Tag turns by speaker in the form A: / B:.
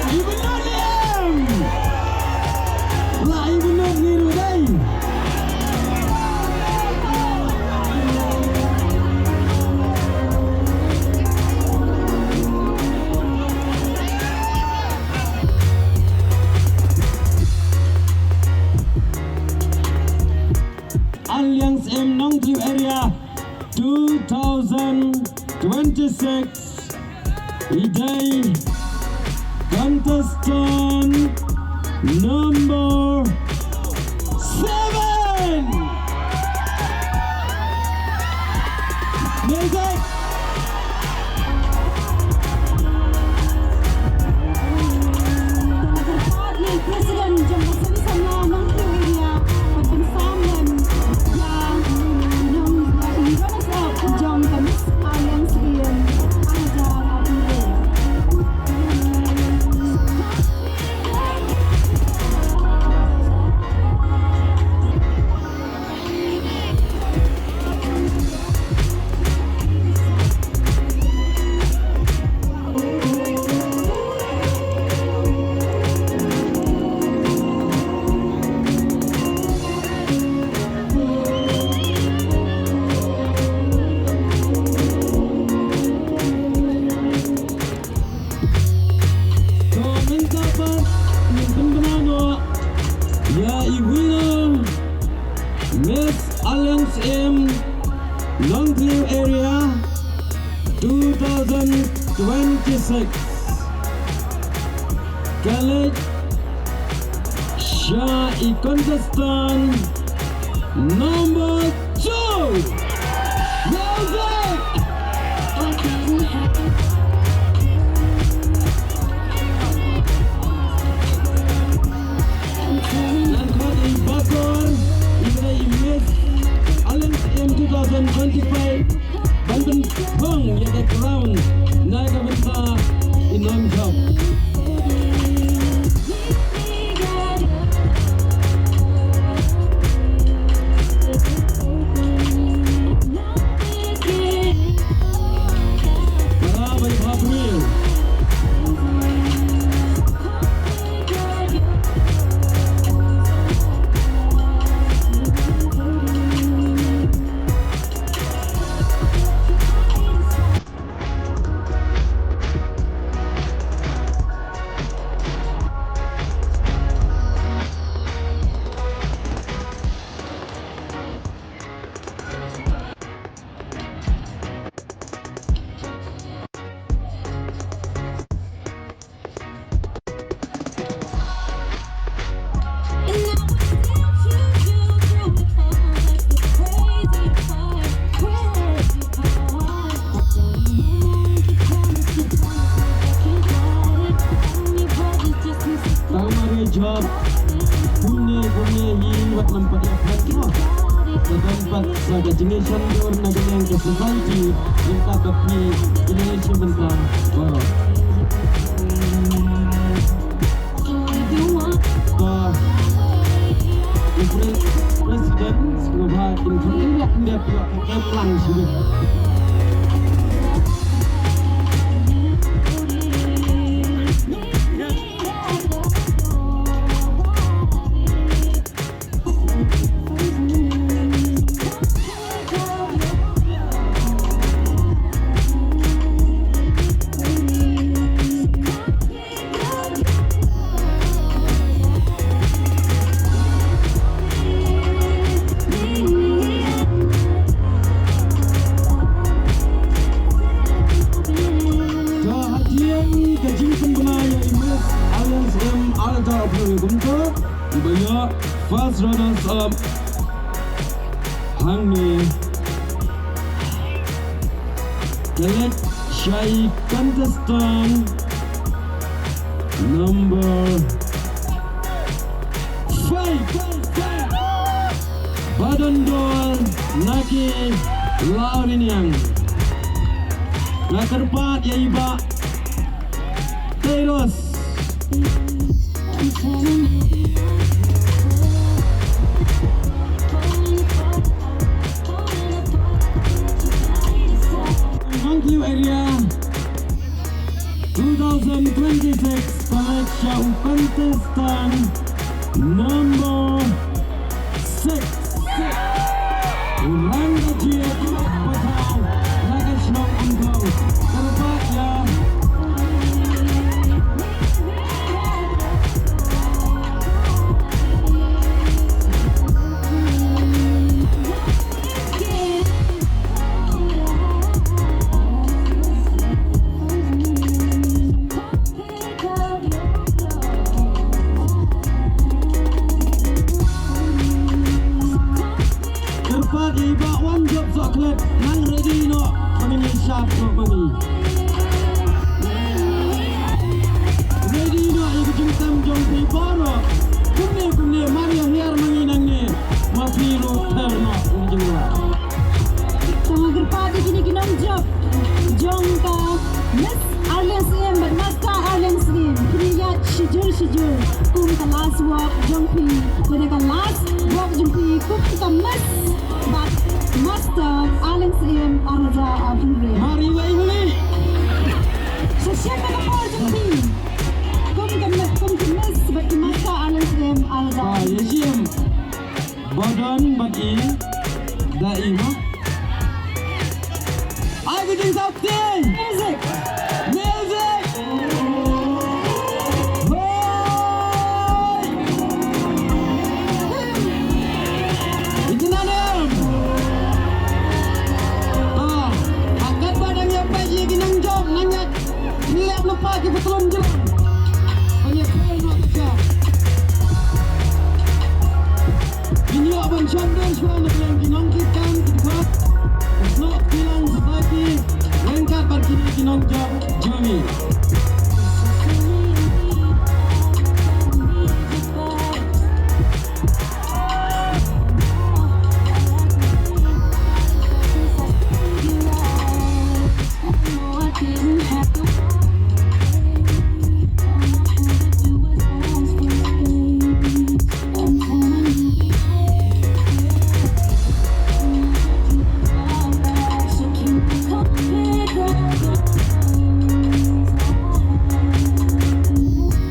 A: Ibu Nur Liam. Lah Ibu Nur niru dai. Arliang Syiem Nongjop area 2026. Today, contestant number 7. Music.
B: Presiden Jumlah Sama Nongjop area Pensaman yang runners up Jom Kamis Arliang Syiem Ajar Abdul.
A: Miss Arliang Syiem Nongjop area 2026. College Syai contestant number 2. Music. Arliang Syiem 2025 Banten Peng yang ke crown naik ke besar di Nongjop. Para baik April. Job punya hiwat nampak yang hati tempat saga jenis yang diwarna dengan society yang tak di Indonesia bentar baru Presiden Kurbah Indonesia dia pula keplang sudah. Banyak fast runners up HANM College Syai contestant number 5 Badan Dol Naki Lauriniang Nakarpat ya iba Teros Nongjop area 2026 selection contestant number 6. Rangdajied Pathaw National Movement. Kurbah ya. Pagi bak Nongjop soklet nang ready no mengi syap no mengi ready no ibu jengtam jong pi boro kumne maria hiar mengi nang ni mafiro terno jengwa
B: Tengah pagi kini Nongjop jong ka Miss Arliang Syiem bermasta Arliang Syiem kriyat schedule kum ka last walk jong pi jadi ka last walk jong pi kum ka Miss but master Arliang Syiem arja abure
A: mari wei huli
B: sesiapa ka por jong pi kum ka Miss but master Arliang Syiem arja
A: Syiem badan bagi daimah